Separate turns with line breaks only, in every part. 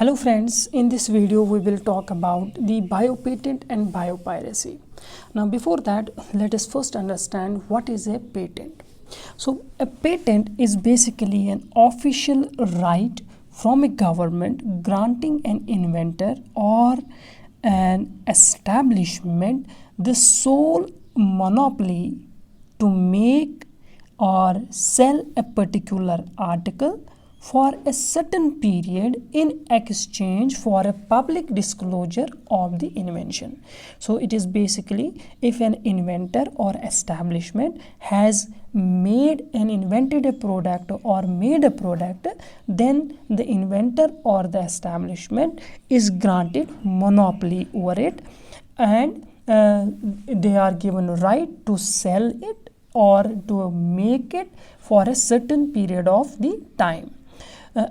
Hello friends, in this video we will talk about the biopatent and biopiracy. Now before that, let us first understand what is a patent. So a patent is basically an official right from a government granting an inventor or an establishment the sole monopoly to make or sell a particular article for a certain period in exchange for a public disclosure of the invention. So it is basically if an inventor or establishment has invented a product or made a product, then the inventor or the establishment is granted monopoly over it, and they are given right to sell it or to make it for a certain period of the time.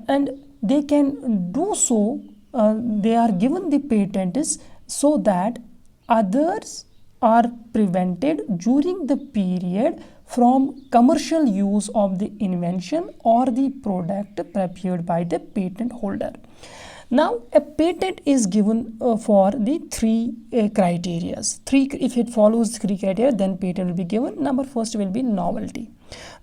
And they can do so, they are given the patent is so that others are prevented during the period from commercial use of the invention or the product prepared by the patent holder. Now a patent is given for the three criteria. If it follows three criteria, then patent will be given. Number first will be novelty.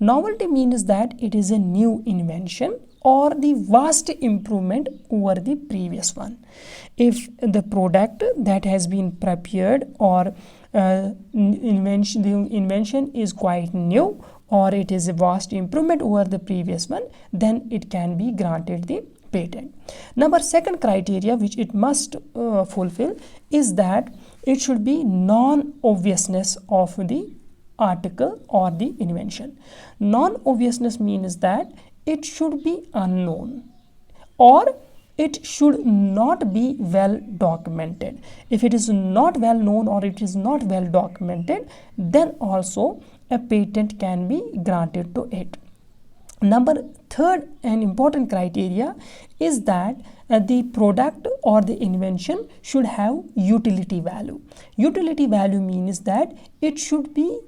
Novelty means that it is a new invention or the vast improvement over the previous one. If the product that has been prepared or the invention is quite new or it is a vast improvement over the previous one, then it can be granted the patent. Number second criteria which it must fulfill is that it should be non-obviousness of the article or the invention. Non-obviousness means that it should be unknown or it should not be well documented. If it is not well known or it is not well documented, then also a patent can be granted to it. Number third and important criteria is that the product or the invention should have utility value. Utility value means that it should be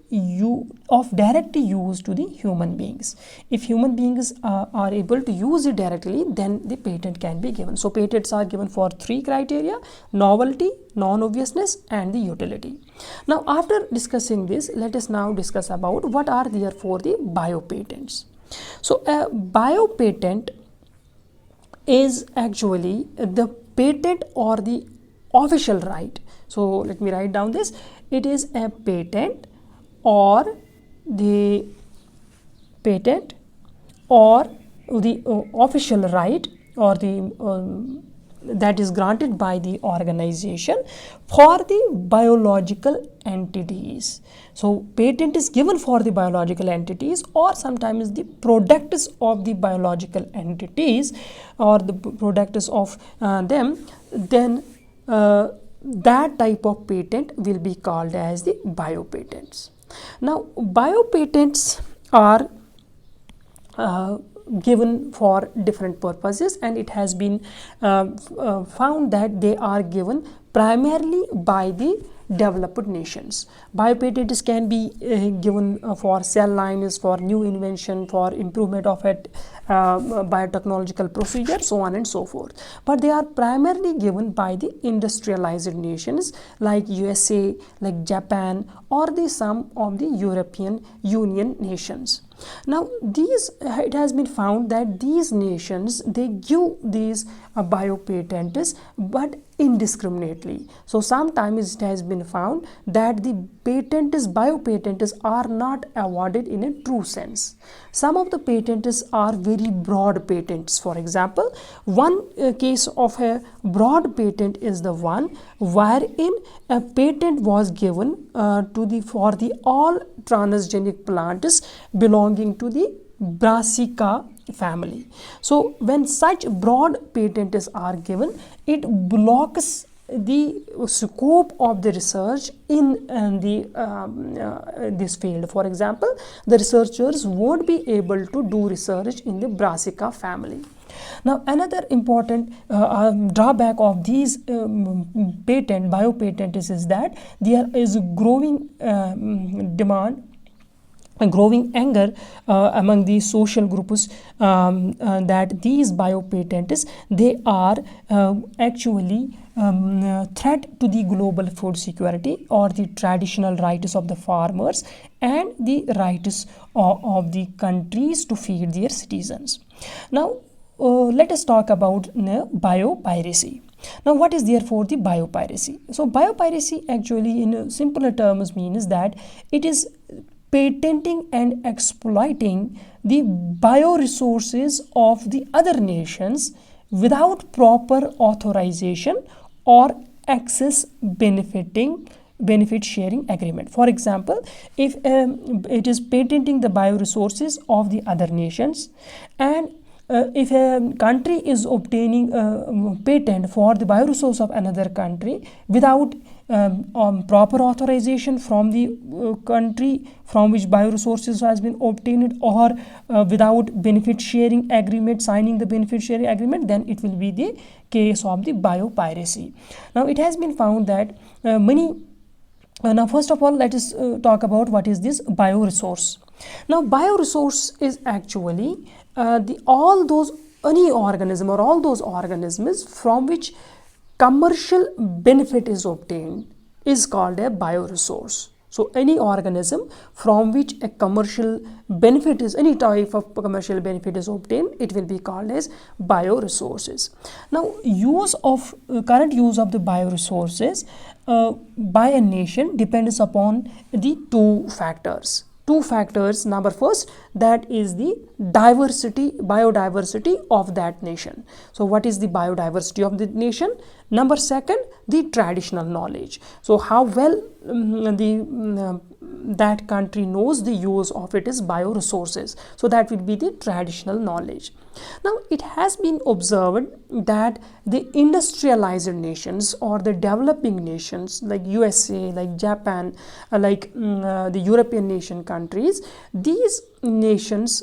of direct use to the human beings. If human beings are able to use it directly, then the patent can be given. So patents are given for three criteria: novelty, non-obviousness, and the utility. Now after discussing this, let us now discuss about what are therefore the biopatents. So a biopatent is actually the patent or the official right. So let me write down this. It is a patent or the official right or the that is granted by the organization for the biological entities. So patent is given for the biological entities or sometimes the products of the biological entities or the products of them, then that type of patent will be called as the biopatents. Now biopatents are given for different purposes, and it has been found that they are given primarily by the developed nations. Biopatents can be given for cell lines, for new invention, for improvement of a biotechnological procedure, so on and so forth. But they are primarily given by the industrialized nations like USA, like Japan, or some of the European Union nations. Now it has been found that these nations, they give these biopatents but indiscriminately. So sometimes it has been found that the biopatents are not awarded in a true sense. Some of the patents are very broad patents. For example, one case of a broad patent is the one wherein a patent was given for the all transgenic plants belonging to the Brassica family. So when such broad patents are given, it blocks the scope of the research in this field. For example, the researchers won't be able to do research in the Brassica family. Now another important drawback of these biopatents is that there is a growing demand a growing anger among the social groups that these biopatents, they are actually threat to the global food security or the traditional rights of the farmers and the rights of the countries to feed their citizens. Now let us talk about biopiracy. Now, what is therefore the biopiracy? So, biopiracy actually, in simpler terms, means that it is patenting and exploiting the bioresources of the other nations without proper authorization or access benefit sharing agreement. For example, if it is patenting the bioresources of the other nations, and if a country is obtaining a patent for the bioresource of another country without proper authorization from the country from which bioresources has been obtained, or without benefit sharing agreement, signing the benefit sharing agreement, then it will be the case of the biopiracy. Now it has been found that now first of all, let us talk about what is this bioresource. Now bioresource is actually all those organisms from which commercial benefit is obtained is called a bioresource. So any organism from which a commercial benefit is, any type of commercial benefit is obtained, it will be called as bioresources. Now current use of the bioresources by a nation depends upon the two factors. Number first, that is the biodiversity of that nation. So what is the biodiversity of the nation? Number second, the traditional knowledge. So how well that country knows the use of its bioresources. So that will be the traditional knowledge. Now it has been observed that the industrialized nations or the developing nations like USA, like Japan, the European nation countries, these nations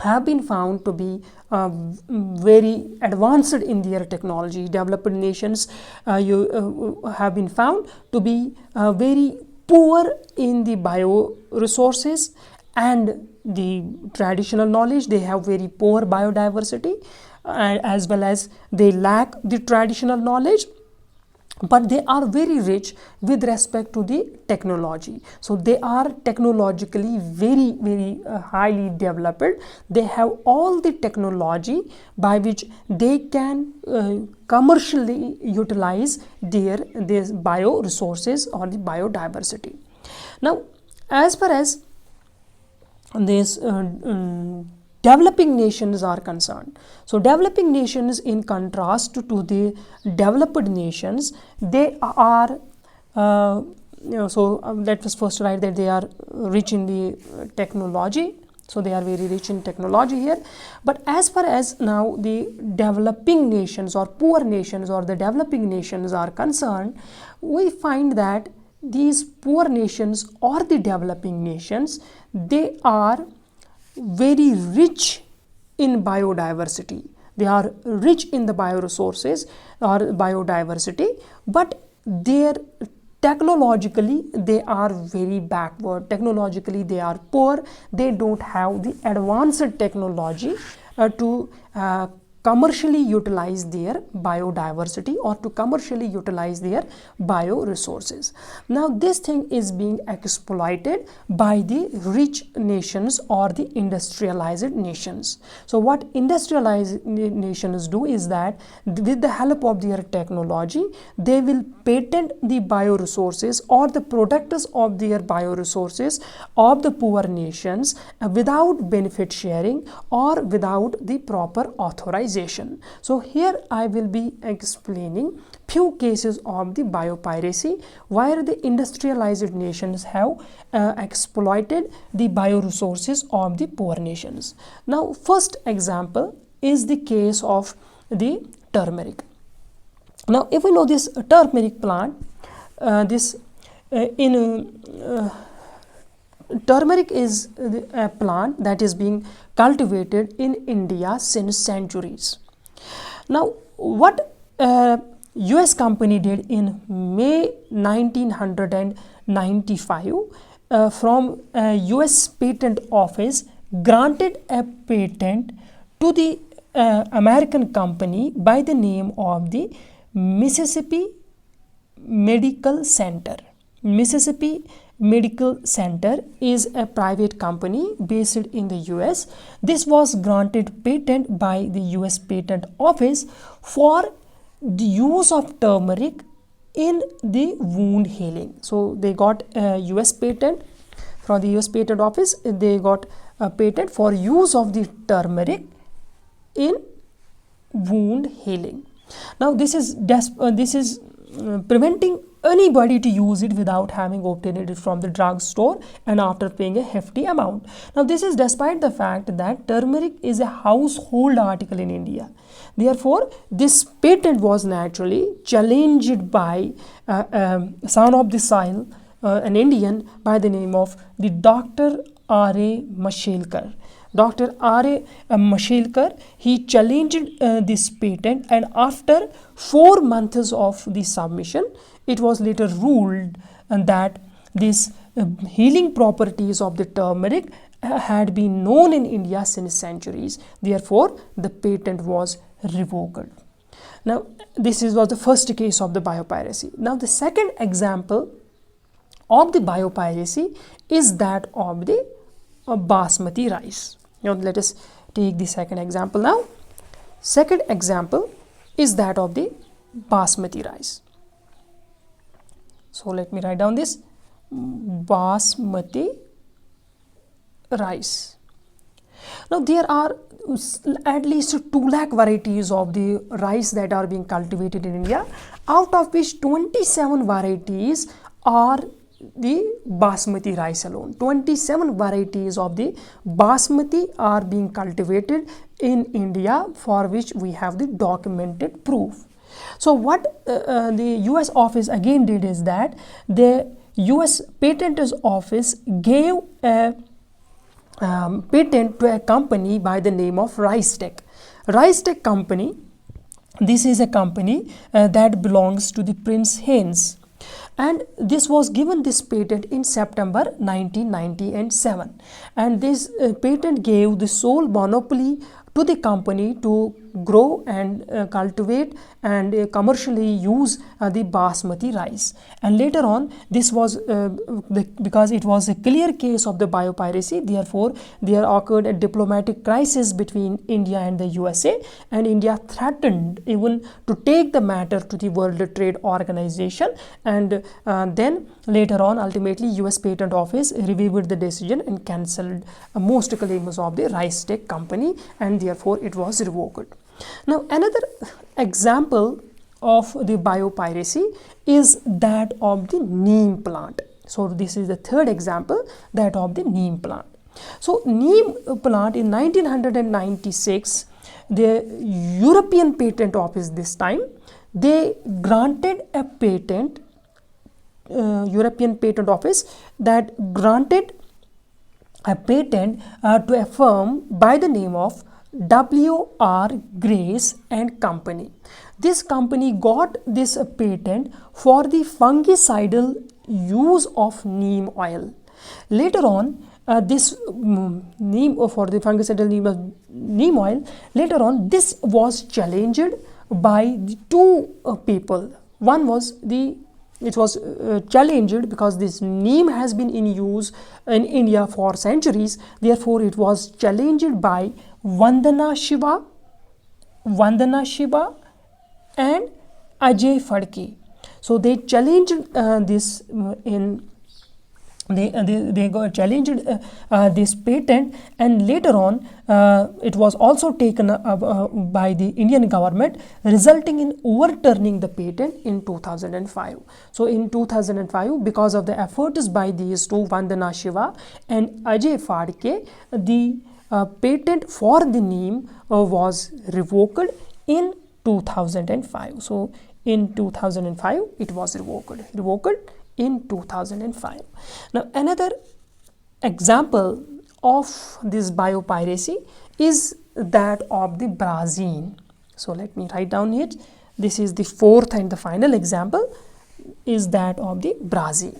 have been found to be very advanced in their technology. Developed nations have been found to be very poor in the bioresources and the traditional knowledge. They have very poor biodiversity, as well as they lack the traditional knowledge, but they are very rich with respect to the technology. So they are technologically very highly developed. They have all the technology by which they can commercially utilize their bioresources or the biodiversity. Now as far as these developing nations are concerned, so developing nations, in contrast to the developed nations, they are let us first write that they are rich in the technology. So they are very rich in technology here. But as far as now the developing nations or poor nations or the developing nations are concerned, we find that these poor nations or the developing nations, they are very rich in biodiversity. They are rich in the bioresources or biodiversity, but technologically they are very backward. Technologically they are poor. They don't have the advanced technology to commercially utilize their biodiversity or to commercially utilize their bioresources. Now this thing is being exploited by the rich nations or the industrialized nations. So what industrialized nations do is that with the help of their technology, they will patent the bioresources or the products of their bioresources of the poor nations without benefit sharing or without the proper authorization. So here I will be explaining few cases of the biopiracy where the industrialized nations have exploited the bioresources of the poor nations. Now first example is the case of the turmeric. Now if we know this turmeric plant, turmeric is a plant that is being cultivated in India since centuries. Now what US company did in May 1995, from US Patent Office granted a patent to the American company by the name of the Mississippi Medical Center. Mississippi Medical Center is a private company based in the US. This was granted patent by the US Patent Office for the use of turmeric in the wound healing. So they got a US patent from the US Patent Office. They got a patent for use of the turmeric in wound healing. Now this is preventing anybody to use it without having obtained it from the drugstore and after paying a hefty amount. Now this is despite the fact that turmeric is a household article in India. Therefore, this patent was naturally challenged by son of the soil, an Indian by the name of the Dr. R.A. Mashelkar. Dr. R.A. Mashelkar, he challenged this patent, and after 4 months of the submission, it was later ruled that this healing properties of the turmeric had been known in India since centuries. Therefore, the patent was revoked. Now, this was the first case of the biopiracy. Now, the second example of the biopiracy is that of the basmati rice. Now, let us take the second example now. Second example is that of the basmati rice. So, let me write down this basmati rice. Now, there are at least 2 lakh varieties of the rice that are being cultivated in India, out of which 27 varieties are the basmati rice alone. 27 varieties of the basmati are being cultivated in India, for which we have the documented proof. So what the US office again did is that the US Patent Office gave a patent to a company by the name of Ricetech. Ricetech company, this is a company that belongs to the Prince Heinz, and this was given this patent in September 1997, and this patent gave the sole monopoly to the company to grow and cultivate and commercially use the basmati rice. And later on, this was because it was a clear case of the biopiracy, therefore there occurred a diplomatic crisis between India and the USA, and India threatened even to take the matter to the World Trade Organization, and then later on ultimately US Patent Office reviewed the decision and cancelled most claims of the Ricetech company, and therefore it was revoked. Now, another example of the biopiracy is that of the neem plant. So, this is the third example, that of the neem plant. So, neem plant in 1996, the European Patent Office this time, they granted a patent, European Patent Office that granted a patent to a firm by the name of W.R. Grace and Company. This company got this patent for the fungicidal use of neem oil. Later on, this neem for the fungicidal neem oil, later on this was challenged by the 2 people. One was it was challenged because this neem has been in use in India for centuries, therefore it was challenged by Vandana Shiva and Ajay Phadke. So they challenged this in they got challenged this patent, and later on it was also taken by the Indian government, resulting in overturning the patent in 2005. So in 2005, because of the efforts by these 2, Vandana Shiva and Ajay Phadke, the patent for the neem was revoked in 2005. So in 2005 it was revoked in 2005. Now another example of this biopiracy is that of the Brazil. So let me write down it. This is the fourth and the final example, is that of the Brazil.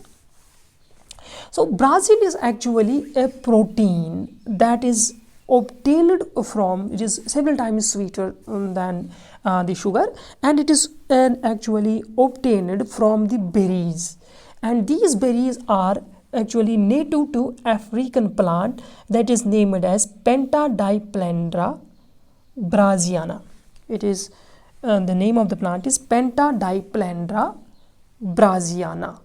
So Brazil is actually a protein that is obtained from, it is several times sweeter than the sugar, and it is actually obtained from the berries, and these berries are actually native to African plant that is named as Pentadiplandra brasiliana. It is the name of the plant is Pentadiplandra brasiliana.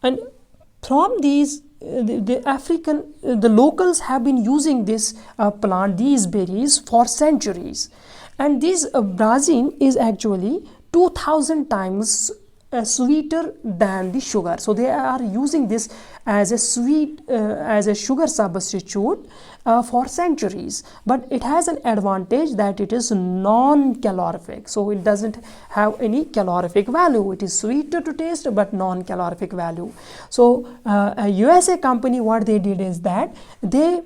And from these the African the locals have been using this plant, these berries, for centuries, and this Brazil is actually 2000 times sweeter than the sugar. So they are using this as a sweet as a sugar substitute for centuries, but it has an advantage that it is non-calorific, so it doesn't have any calorific value. It is sweeter to taste but non-calorific value. So a USA company, what they did is that they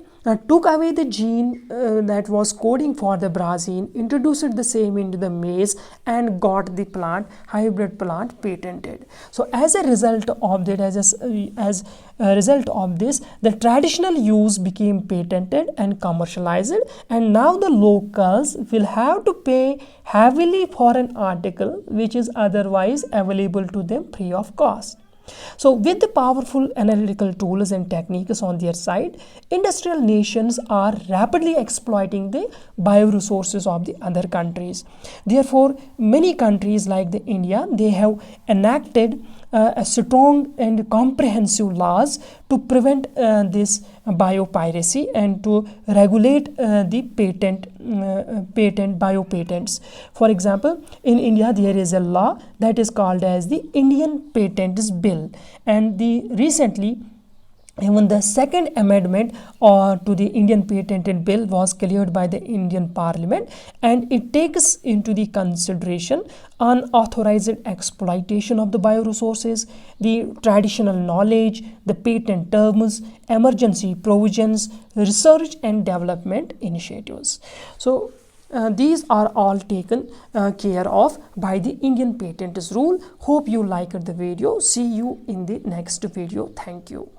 took away the gene that was coding for the Brazil, introduced the same into the maize, and got the plant, hybrid plant, patented. So as a result of that, as a result of this, the traditional use became patented and commercialized, and now the locals will have to pay heavily for an article which is otherwise available to them free of cost. So with the powerful analytical tools and techniques on their side, industrial nations are rapidly exploiting the bioresources of the other countries. Therefore, many countries like the India, they have enacted a strong and comprehensive laws to prevent this biopiracy and to regulate the biopatents. For example, in India there is a law that is called as the Indian Patents Bill, and the recently even the second amendment to the Indian Patent Bill was cleared by the Indian Parliament, and it takes into the consideration unauthorized exploitation of the bioresources, the traditional knowledge, the patent terms, emergency provisions, research and development initiatives. So these are all taken care of by the Indian Patents Rule. Hope you liked the video. See you in the next video. Thank you.